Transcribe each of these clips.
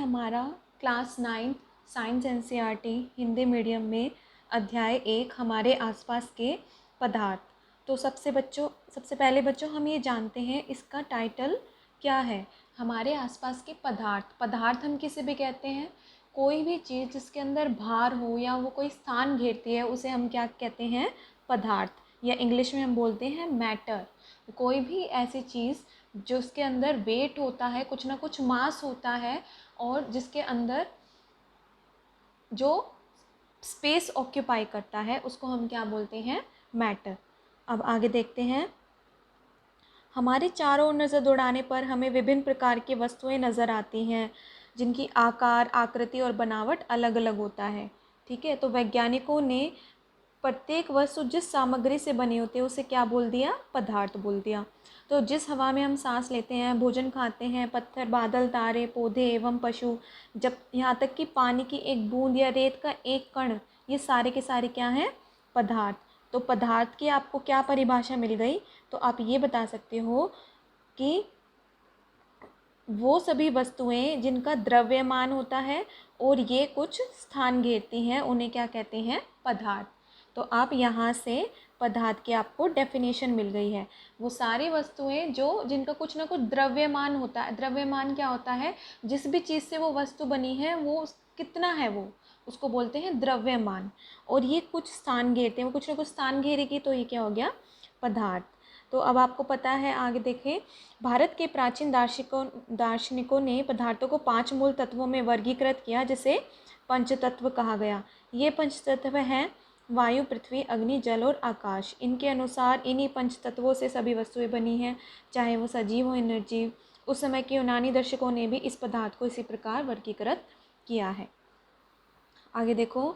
हमारा class 9 science NCERT Hindi medium में अध्याय 1 हमारे आसपास के पदार्थ। तो सबसे पहले बच्चों हम ये जानते हैं इसका टाइटल क्या है। हमारे आसपास के पदार्थ हम किसे भी कहते हैं, कोई भी चीज़ जिसके अंदर भार हो या वो कोई स्थान घेरती है उसे हम क्या कहते हैं, पदार्थ, या इंग्लिश में हम बोलते हैं मैटर। कोई भी ऐसी चीज़ जो उसके अंदर वेट होता है, कुछ ना कुछ मास होता है और जिसके अंदर जो स्पेस ऑक्यूपाई करता है उसको हम क्या बोलते हैं, मैटर। अब आगे देखते हैं। हमारे चारों ओर नज़र दौड़ाने पर हमें विभिन्न प्रकार की वस्तुएं नज़र आती हैं जिनकी आकार, आकृति और बनावट अलग अलग होता है। ठीक है, तो वैज्ञानिकों ने प्रत्येक वस्तु जिस सामग्री से बनी होती है उसे क्या बोल दिया, पदार्थ बोल दिया। तो जिस हवा में हम सांस लेते हैं, भोजन खाते हैं, पत्थर, बादल, तारे, पौधे एवं पशु, जब यहाँ तक कि पानी की एक बूंद या रेत का एक कण, ये सारे के सारे क्या हैं, पदार्थ। तो पदार्थ की आपको क्या परिभाषा मिल गई, तो आप ये बता सकते हो कि वो सभी वस्तुएं जिनका द्रव्यमान होता है और ये कुछ स्थान घेरती हैं उन्हें क्या कहते हैं, पदार्थ। तो आप यहाँ से पदार्थ की आपको डेफिनेशन मिल गई है। वो सारी वस्तुएं जो जिनका कुछ ना कुछ द्रव्यमान होता है। द्रव्यमान क्या होता है, जिस भी चीज़ से वो वस्तु बनी है वो कितना है, वो उसको बोलते हैं द्रव्यमान। और ये कुछ स्थान घेरते हैं, वो कुछ ना कुछ स्थान घेरेगी तो ये क्या हो गया, पदार्थ। तो अब आपको पता है, आगे देखें। भारत के प्राचीन दार्शनिकों ने पदार्थों को 5 मूल तत्वों में वर्गीकृत किया जिसे पंचतत्व कहा गया। ये पंचतत्व हैं वायु, पृथ्वी, अग्नि, जल और आकाश। इनके अनुसार इन्हीं पंचतत्वों से सभी वस्तुएं बनी हैं, चाहे वो सजीव हो या निर्जीव। उस समय के यूनानी दर्शकों ने भी इस पदार्थ को इसी प्रकार वर्गीकृत किया है। आगे देखो,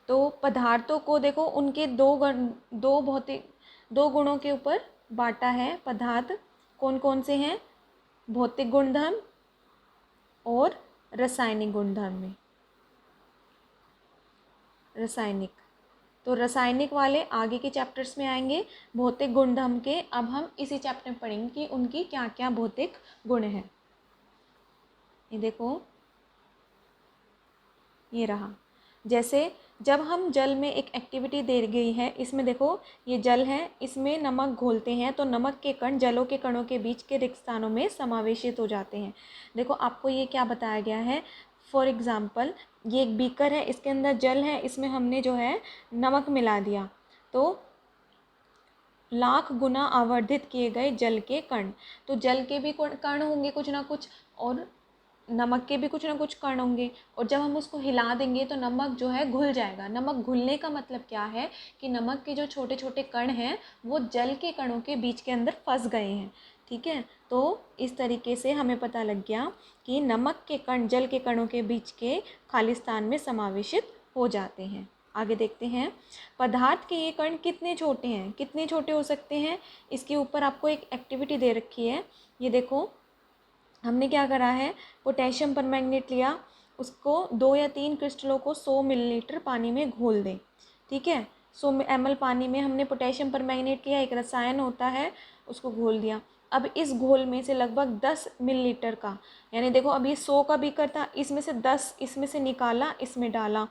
तो पदार्थों को देखो उनके दो गुणों के ऊपर बांटा है। पदार्थ कौन कौन से हैं, भौतिक गुणधर्म और रासायनिक गुणधर्म में। रासायनिक, तो रासायनिक वाले आगे के चैप्टर्स में आएंगे। भौतिक गुणधर्म के अब हम इसी चैप्टर में पढ़ेंगे कि उनकी क्या क्या भौतिक गुण हैं। ये देखो, ये रहा। जैसे जब हम जल में एक एक्टिविटी दे गई है, इसमें देखो ये जल है, इसमें नमक घोलते हैं तो नमक के कण जलों के कणों के बीच के रिक्त स्थानों में समावेशित हो जाते हैं। देखो आपको ये क्या बताया गया है, फॉर एग्ज़ाम्पल ये एक बीकर है, इसके अंदर जल है, इसमें हमने जो है नमक मिला दिया, तो लाख गुना आवर्धित किए गए जल के कण। तो जल के भी कण होंगे कुछ ना कुछ और नमक के भी कुछ ना कुछ कण होंगे, और जब हम उसको हिला देंगे तो नमक जो है घुल जाएगा। नमक घुलने का मतलब क्या है कि नमक के जो छोटे छोटे कण हैं वो जल के कणों के बीच के अंदर फंस गए हैं। ठीक है, तो इस तरीके से हमें पता लग गया कि नमक के कण जल के कणों के बीच के खाली स्थान में समावेशित हो जाते हैं। आगे देखते हैं, पदार्थ के ये कण कितने छोटे हैं, कितने छोटे हो सकते हैं। इसके ऊपर आपको एक एक्टिविटी दे रखी है। ये देखो, हमने क्या करा है, पोटेशियम परमैंगनेट लिया, उसको 2 या 3 क्रिस्टलों को 100 मिलीलीटर पानी में घोल दें। ठीक है, 100 ml पानी में हमने पोटेशियम परमैंगनेट लिया, एक रसायन होता है, उसको घोल दिया। अब इस घोल में से लगभग 10 मिलीलीटर का, यानी देखो अभी 100 का बीकर था, इसमें से 10 इसमें से निकाला, इसमें डाला।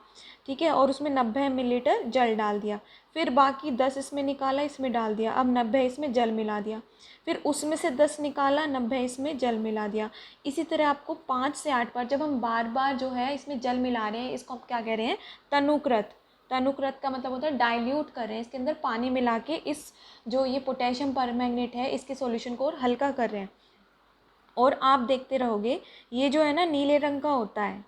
ठीक है, और उसमें 90 मिलीलीटर जल डाल दिया। फिर बाकी 10 इसमें निकाला, इसमें डाल दिया। अब 90 इसमें जल मिला दिया। फिर उसमें से 10 निकाला, 90 इसमें जल मिला दिया। इसी तरह आपको 5 से 8 बार, जब हम बार बार जो है इसमें जल मिला रहे हैं, इसको हम क्या कह रहे हैं, तनुकृत। तनुकृत का मतलब होता है डाइल्यूट कर रहे हैं, इसके अंदर पानी मिला के इस जो ये पोटेशियम परमैंगनेट है इसके सॉल्यूशन को और हल्का कर रहे हैं। और आप देखते रहोगे ये जो है ना नीले रंग का होता है,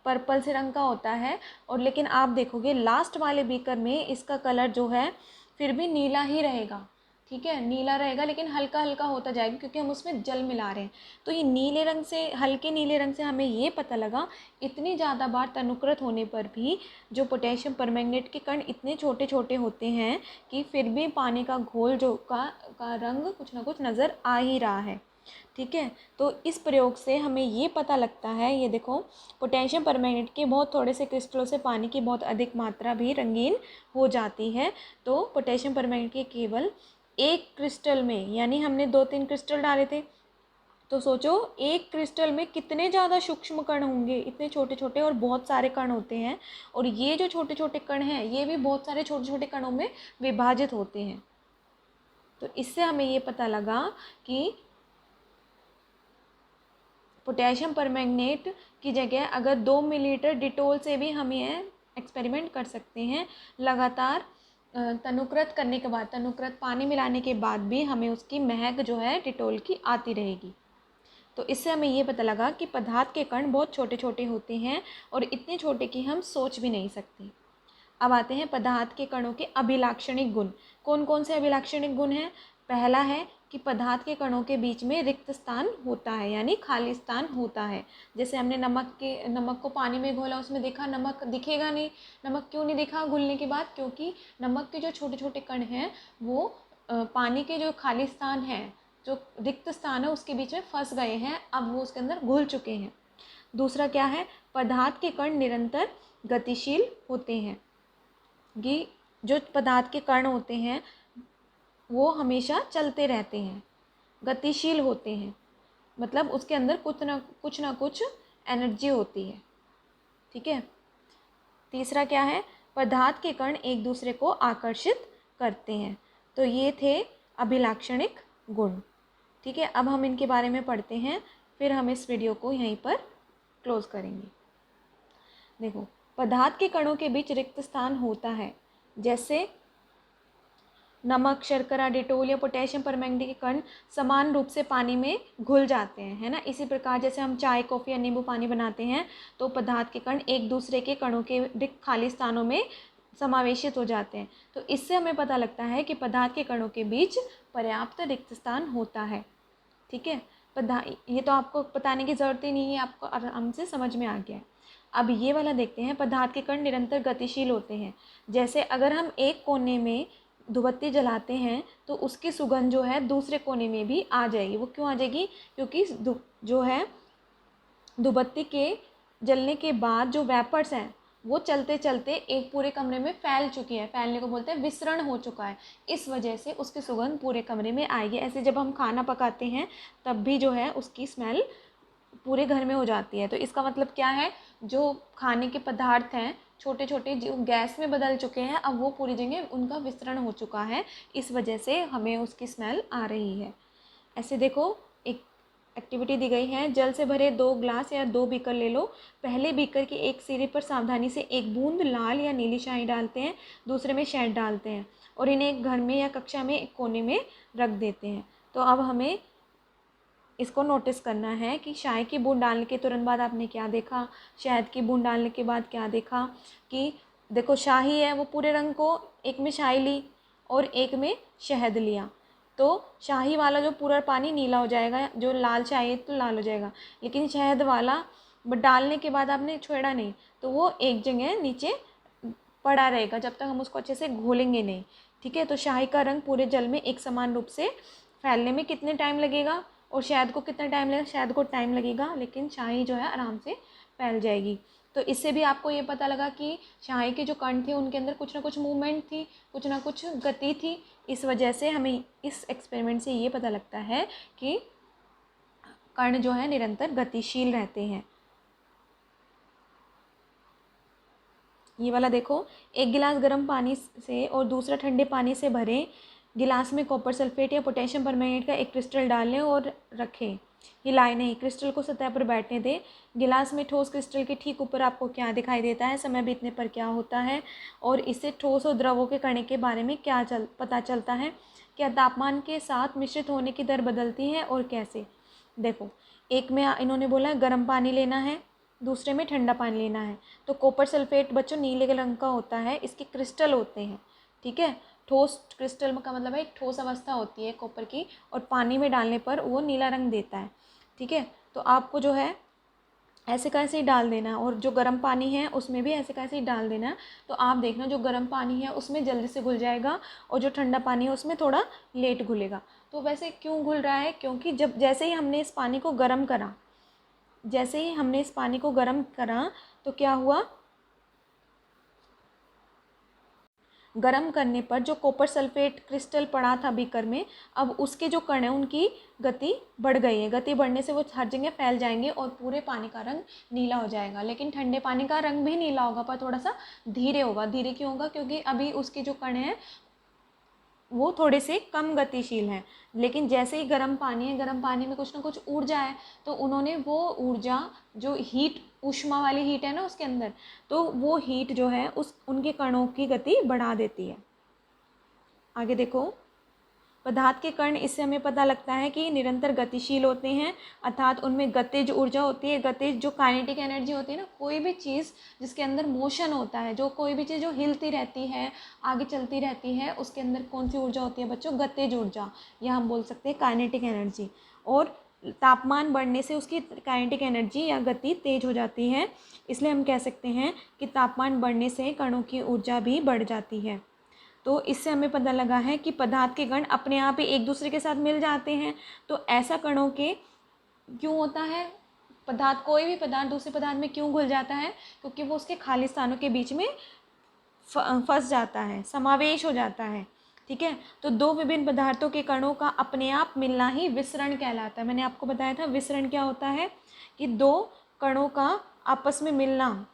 पर्पल से रंग का होता है, और लेकिन आप देखोगे लास्ट वाले बीकर में इसका कलर जो है फिर भी नीला ही रहेगा। ठीक है, नीला रहेगा लेकिन हल्का हल्का होता जाएगा क्योंकि हम उसमें जल मिला रहे हैं। तो ये नीले रंग से, हल्के नीले रंग से हमें ये पता लगा इतनी ज़्यादा बार तनुकृत होने पर भी जो पोटेशियम परमैंगनेट के कण इतने छोटे छोटे होते हैं कि फिर भी पानी का घोल जो का रंग कुछ ना कुछ नज़र आ ही रहा है। ठीक है, तो इस प्रयोग से हमें ये पता लगता है, ये देखो पोटेशियम परमैंगनेट के बहुत थोड़े से क्रिस्टलों से पानी की बहुत अधिक मात्रा भी रंगीन हो जाती है। तो पोटेशियम परमैंगनेट के केवल एक क्रिस्टल में, यानी हमने 2-3 क्रिस्टल डाले थे, तो सोचो एक क्रिस्टल में कितने ज़्यादा सूक्ष्म कण होंगे, इतने छोटे छोटे और बहुत सारे कण होते हैं। और ये जो छोटे छोटे कण हैं ये भी बहुत सारे छोटे छोटे कणों में विभाजित होते हैं। तो इससे हमें ये पता लगा कि पोटेशियम परमैंगनेट की जगह अगर 2 मिलीलीटर डिटोल से भी हम ये एक्सपेरिमेंट कर सकते हैं। लगातार तनुकृत करने के बाद, तनुकृत पानी मिलाने के बाद भी हमें उसकी महक जो है डिटोल की आती रहेगी। तो इससे हमें ये पता लगा कि पदार्थ के कण बहुत छोटे छोटे होते हैं और इतने छोटे कि हम सोच भी नहीं सकते। अब आते हैं पदार्थ के कणों के अभिलाक्षणिक गुण। कौन कौन से अभिलाक्षणिक गुण हैं? पहला है कि पदार्थ के कणों के बीच में रिक्त स्थान होता है, यानी खाली स्थान होता है। जैसे हमने नमक को पानी में घोला, उसमें देखा नमक दिखेगा नहीं। नमक क्यों नहीं दिखा घुलने के बाद? क्योंकि नमक के जो छोटे छोटे कण हैं वो पानी के जो खाली स्थान है, जो रिक्त स्थान है उसके बीच में फंस गए हैं, अब वो उसके अंदर घुल चुके हैं। दूसरा क्या है? पदार्थ के कण निरंतर गतिशील होते हैं। कि जो पदार्थ के कण होते हैं वो हमेशा चलते रहते हैं, गतिशील होते हैं, मतलब उसके अंदर कुछ ना कुछ एनर्जी होती है। ठीक है। तीसरा क्या है? पदार्थ के कण एक दूसरे को आकर्षित करते हैं। तो ये थे अभिलाक्षणिक गुण। ठीक है, अब हम इनके बारे में पढ़ते हैं, फिर हम इस वीडियो को यहीं पर क्लोज करेंगे। देखो, पदार्थ के कणों के बीच रिक्त स्थान होता है। जैसे नमक, शर्करा, डिटोल या पोटेशियम परमैंगनेट के कण समान रूप से पानी में घुल जाते हैं, है ना। इसी प्रकार जैसे हम चाय, कॉफ़ी या नींबू पानी बनाते हैं तो पदार्थ के कण एक दूसरे के कणों के रिक्त खाली स्थानों में समावेशित हो जाते हैं। तो इससे हमें पता लगता है कि पदार्थ के कणों के बीच पर्याप्त रिक्त स्थान होता है। ठीक है, ये तो आपको बताने की ज़रूरत ही नहीं है, आपको आराम से समझ में आ गया है। अब ये वाला देखते हैं, पदार्थ के कण निरंतर गतिशील होते हैं। जैसे अगर हम एक कोने में धूपबत्ती जलाते हैं तो उसकी सुगंध जो है दूसरे कोने में भी आ जाएगी। वो क्यों आ जाएगी? क्योंकि जो है धूपबत्ती के जलने के बाद जो वेपर्स हैं वो चलते चलते एक पूरे कमरे में फैल चुकी है। फैलने को बोलते हैं विसरण हो चुका है। इस वजह से उसकी सुगंध पूरे कमरे में आएगी। ऐसे जब हम खाना पकाते हैं तब भी जो है उसकी स्मेल पूरे घर में हो जाती है। तो इसका मतलब क्या है? जो खाने के पदार्थ हैं छोटे छोटे जो गैस में बदल चुके हैं, अब वो पूरी जगह उनका विस्तरण हो चुका है, इस वजह से हमें उसकी स्मेल आ रही है। ऐसे देखो, एक एक्टिविटी दी गई है। जल से भरे 2 ग्लास या 2 बीकर ले लो। पहले बीकर के एक सिरे पर सावधानी से एक बूंद लाल या नीली शाही डालते हैं, दूसरे में शहद डालते हैं और इन्हें एक घर में या कक्षा में एक कोने में रख देते हैं। तो अब हमें इसको नोटिस करना है कि चाय की बूंद डालने के तुरंत बाद आपने क्या देखा, शहद की बूंद डालने के बाद क्या देखा। कि देखो, शाही है वो पूरे रंग को, एक में शाही ली और एक में शहद लिया, तो शाही वाला जो पूरा पानी नीला हो जाएगा, जो लाल चाय है तो लाल हो जाएगा। लेकिन शहद वाला डालने के बाद आपने छोड़ा नहीं तो वो एक जगह नीचे पड़ा रहेगा जब तक हम उसको अच्छे से घोलेंगे नहीं। ठीक है, तो शाही का रंग पूरे जल में एक समान रूप से फैलने में कितने टाइम लगेगा और शहद को कितना टाइम लगेगा? शहद को टाइम लगेगा लेकिन शाही जो है आराम से फैल जाएगी। तो इससे भी आपको ये पता लगा कि शाही के जो कण थे उनके अंदर कुछ ना कुछ मूवमेंट थी, कुछ ना कुछ गति थी। इस वजह से हमें इस एक्सपेरिमेंट से ये पता लगता है कि कण जो है निरंतर गतिशील रहते हैं। ये वाला देखो, एक गिलास गर्म पानी से और दूसरा ठंडे पानी से भरें। गिलास में कॉपर सल्फेट या पोटेशियम परमैंगनेट का एक क्रिस्टल डालें और रखें। हिलाएं नहीं, क्रिस्टल को सतह पर बैठने दें। गिलास में ठोस क्रिस्टल के ठीक ऊपर आपको क्या दिखाई देता है? समय बीतने पर क्या होता है? और इससे ठोस और द्रवों के कण के बारे में क्या पता चलता है? क्या तापमान के साथ मिश्रित होने की दर बदलती है और कैसे? देखो, एक में इन्होंने बोला है गर्म पानी लेना है, दूसरे में ठंडा पानी लेना है। तो कॉपर सल्फेट बच्चों नीले रंग का होता है, इसके क्रिस्टल होते हैं। ठीक है, ठोस क्रिस्टल का मतलब है एक ठोस अवस्था होती है कॉपर की, और पानी में डालने पर वो नीला रंग देता है। ठीक है, तो आपको जो है ऐसे कैसे ही डाल देना है, और जो गर्म पानी है उसमें भी ऐसे कैसे ही डाल देना है। तो आप देखना, जो गर्म पानी है उसमें जल्दी से घुल जाएगा और जो ठंडा पानी है उसमें थोड़ा लेट घुलेगा। तो वैसे क्यों घुल रहा है? क्योंकि जैसे ही हमने इस पानी को गर्म करा, तो क्या हुआ? गर्म करने पर जो कॉपर सल्फेट क्रिस्टल पड़ा था बीकर में, अब उसके जो कण हैं उनकी गति बढ़ गई है। गति बढ़ने से वो हर जगह फैल जाएंगे और पूरे पानी का रंग नीला हो जाएगा। लेकिन ठंडे पानी का रंग भी नीला होगा पर थोड़ा सा धीरे होगा। धीरे क्यों होगा? क्योंकि अभी उसके जो कण हैं वो थोड़े से कम गतिशील हैं। लेकिन जैसे ही गर्म पानी है, गर्म पानी में कुछ ना कुछ ऊर्जा है, तो उन्होंने वो ऊर्जा जो हीट, ऊष्मा वाली हीट है ना उसके अंदर, तो वो हीट जो है उस उनके कणों की गति बढ़ा देती है। आगे देखो, पदार्थ के कण, इससे हमें पता लगता है कि निरंतर गतिशील होते हैं, अर्थात उनमें गतिज ऊर्जा होती है। गतिज जो काइनेटिक एनर्जी होती है ना, कोई भी चीज़ जिसके अंदर मोशन होता है, जो कोई भी चीज़ जो हिलती रहती है, आगे चलती रहती है, उसके अंदर कौन सी ऊर्जा होती है बच्चों? गतिज ऊर्जा, या हम बोल सकते हैं काइनेटिक एनर्जी। और तापमान बढ़ने से उसकी काइनेटिक एनर्जी या गति तेज हो जाती है। इसलिए हम कह सकते हैं कि तापमान बढ़ने से कणों की ऊर्जा भी बढ़ जाती है। तो इससे हमें पता लगा है कि पदार्थ के कण अपने आप ही एक दूसरे के साथ मिल जाते हैं। तो ऐसा कणों के क्यों होता है? पदार्थ, कोई भी पदार्थ दूसरे पदार्थ में क्यों घुल जाता है? क्योंकि वो उसके खाली स्थानों के बीच में फंस जाता है, समावेश हो जाता है। ठीक है, तो दो विभिन्न पदार्थों के कणों का अपने आप मिलना ही विसरण कहलाता है। मैंने आपको बताया था विसरण क्या होता है, कि दो कणों का आपस में मिलना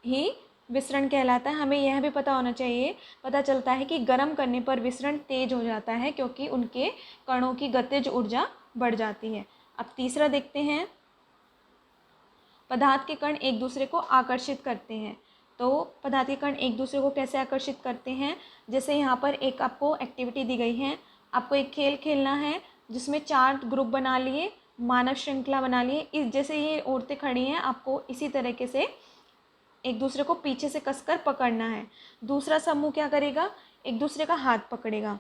ही विसरण कहलाता है। हमें यह भी पता होना चाहिए, पता चलता है कि गर्म करने पर विसरण तेज हो जाता है, क्योंकि उनके कणों की गतिज ऊर्जा बढ़ जाती है। अब तीसरा देखते हैं, पदार्थ के कण एक दूसरे को आकर्षित करते हैं। तो पदार्थ के कण एक दूसरे को कैसे आकर्षित करते हैं? जैसे यहाँ पर एक आपको एक्टिविटी दी गई है, आपको एक खेल खेलना है जिसमें 4 ग्रुप बना लिए, मानव श्रृंखला बना लिए। इस जैसे ये औरतें खड़ी हैं, आपको इसी तरीके से एक दूसरे को पीछे से कसकर पकड़ना है। दूसरा समूह क्या करेगा? एक दूसरे का हाथ पकड़ेगा।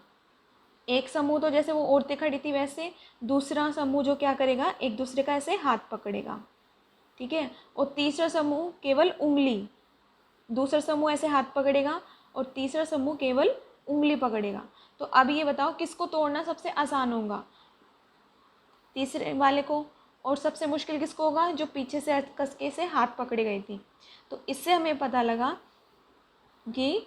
एक समूह तो जैसे वो औरतें खड़ी थी वैसे, दूसरा समूह जो क्या करेगा? एक दूसरे का ऐसे हाथ पकड़ेगा। ठीक है, और तीसरा समूह केवल उंगली, दूसरा समूह ऐसे हाथ पकड़ेगा और तीसरा समूह केवल उंगली पकड़ेगा। तो अब ये बताओ किसको तोड़ना सबसे आसान होगा? तीसरे वाले को। और सबसे मुश्किल किसको होगा? जो पीछे से कसके से हाथ पकड़ी गई थी। तो इससे हमें पता लगा कि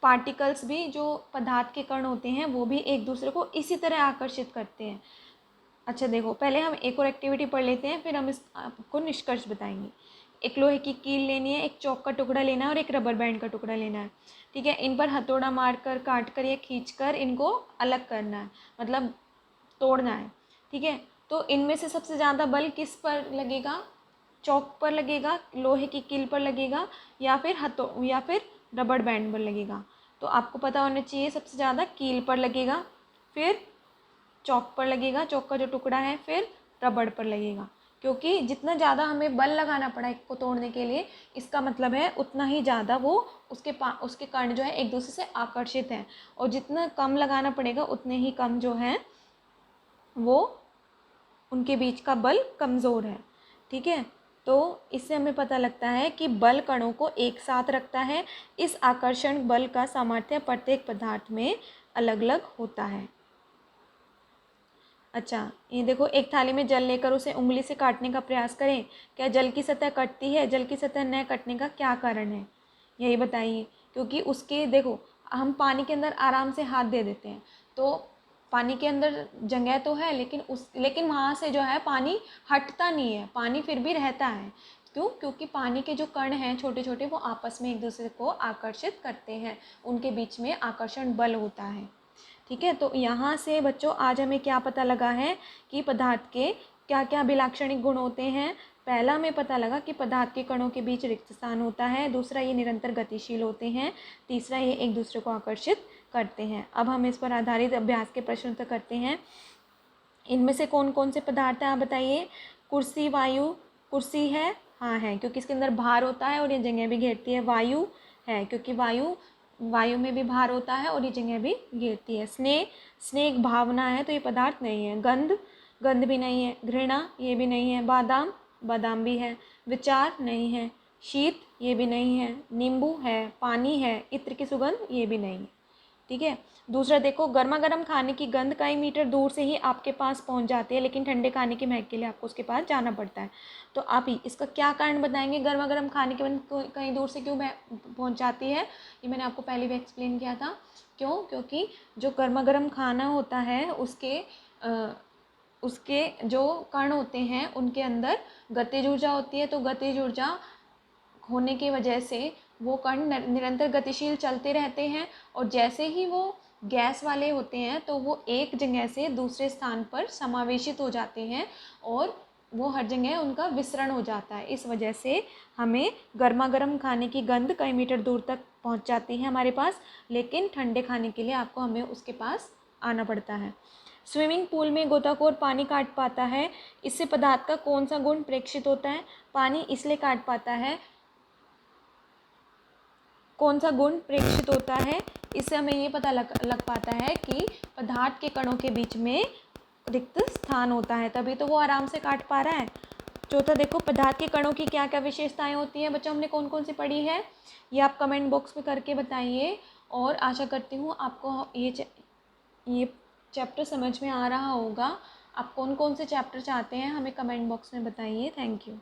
पार्टिकल्स भी, जो पदार्थ के कण होते हैं, वो भी एक दूसरे को इसी तरह आकर्षित करते हैं। अच्छा देखो, पहले हम एक और एक्टिविटी पढ़ लेते हैं, फिर हम इसको निष्कर्ष बताएंगे। एक लोहे की कील लेनी है, एक चौक का टुकड़ा लेना है और एक रबर बैंड का टुकड़ा लेना है। ठीक है, इन पर हथौड़ा मारकर, काटकर या खींचकर इनको अलग करना है, मतलब तोड़ना है। ठीक है, तो इनमें से सबसे ज़्यादा बल किस पर लगेगा? चौक पर लगेगा, लोहे की कील पर लगेगा, या फिर रबड़ बैंड पर लगेगा? तो आपको पता होना चाहिए सबसे ज़्यादा कील पर लगेगा, फिर चौक पर लगेगा, चौक का जो टुकड़ा है, फिर रबड़ पर लगेगा। क्योंकि जितना ज़्यादा हमें बल लगाना पड़ा इसको तोड़ने के लिए, इसका मतलब है उतना ही ज़्यादा वो उसके कण जो है एक दूसरे से आकर्षित हैं, और जितना कम लगाना पड़ेगा उतने ही कम जो है वो उनके बीच का बल कमज़ोर है। ठीक है, तो इससे हमें पता लगता है कि बल कणों को एक साथ रखता है। इस आकर्षण बल का सामर्थ्य प्रत्येक पदार्थ में अलग अलग होता है। अच्छा, ये देखो, एक थाली में जल लेकर उसे उंगली से काटने का प्रयास करें, क्या जल की सतह कटती है? जल की सतह न कटने का क्या कारण है, यही बताइए। क्योंकि उसके देखो, हम पानी के अंदर आराम से हाथ दे देते हैं, तो पानी के अंदर जगह तो है, लेकिन वहाँ से जो है पानी हटता नहीं है, पानी फिर भी रहता है। क्यों? क्योंकि पानी के जो कण हैं छोटे छोटे, वो आपस में एक दूसरे को आकर्षित करते हैं, उनके बीच में आकर्षण बल होता है। ठीक है, तो यहाँ से बच्चों आज हमें क्या पता लगा है कि पदार्थ के क्या क्या अभिलाक्षणिक गुण होते हैं। पहला हमें पता लगा कि पदार्थ के कणों के बीच रिक्त स्थान होता है। दूसरा, ये निरंतर गतिशील होते हैं। तीसरा, ये एक दूसरे को आकर्षित करते हैं। अब हम इस पर आधारित अभ्यास के प्रश्न उत्तर करते हैं। इनमें से कौन कौन से पदार्थ हैं आप बताइए? कुर्सी, वायु। कुर्सी है, हाँ है, क्योंकि इसके अंदर भार होता है और ये जगह भी घेरती है। वायु है, क्योंकि वायु में भी भार होता है और ये जगह भी घेरती है। स्नेह, स्नेह एक भावना है, तो ये पदार्थ नहीं है। गंध, गंध भी नहीं है। घृणा, ये भी नहीं है। बादाम, बादाम भी है। विचार नहीं है। शीत, ये भी नहीं है। नींबू है। पानी है। इत्र की सुगंध, ये भी नहीं है। ठीक है। दूसरा देखो, गर्मा गर्म खाने की गंध कई मीटर दूर से ही आपके पास पहुंच जाती है, लेकिन ठंडे खाने की महक के लिए आपको उसके पास जाना पड़ता है। तो आप इसका क्या कारण बताएंगे, गर्मा गर्म खाने की गंध कहीं दूर से क्यों पहुंच जाती है? ये मैंने आपको पहले भी एक्सप्लेन किया था। क्यों? क्योंकि जो गर्मा गर्म खाना होता है उसके जो कण होते हैं उनके अंदर गतिज ऊर्जा होती है। तो गतिज ऊर्जा होने की वजह से वो कण निरंतर गतिशील चलते रहते हैं, और जैसे ही वो गैस वाले होते हैं तो वो एक जगह से दूसरे स्थान पर समावेशित हो जाते हैं, और वो हर जगह उनका विसरण हो जाता है। इस वजह से हमें गर्मा गर्म खाने की गंध कई मीटर दूर तक पहुंच जाती है हमारे पास, लेकिन ठंडे खाने के लिए आपको हमें उसके पास आना पड़ता है। स्विमिंग पूल में गोताखोर पानी काट पाता है, इससे पदार्थ का कौन सा गुण प्रेक्षित होता है? पानी इसलिए काट पाता है, कौन सा गुण प्रेक्षित होता है? इससे हमें ये पता लग पाता है कि पदार्थ के कणों के बीच में रिक्त स्थान होता है, तभी तो वो आराम से काट पा रहा है। चौथा देखो, पदार्थ के कणों की क्या क्या विशेषताएं होती हैं? बच्चों, हमने कौन कौन सी पढ़ी है ये आप कमेंट बॉक्स में करके बताइए, और आशा करती हूँ आपको ये चैप्टर समझ में आ रहा होगा। आप कौन कौन से चैप्टर चाहते हैं हमें कमेंट बॉक्स में बताइए। Thank you.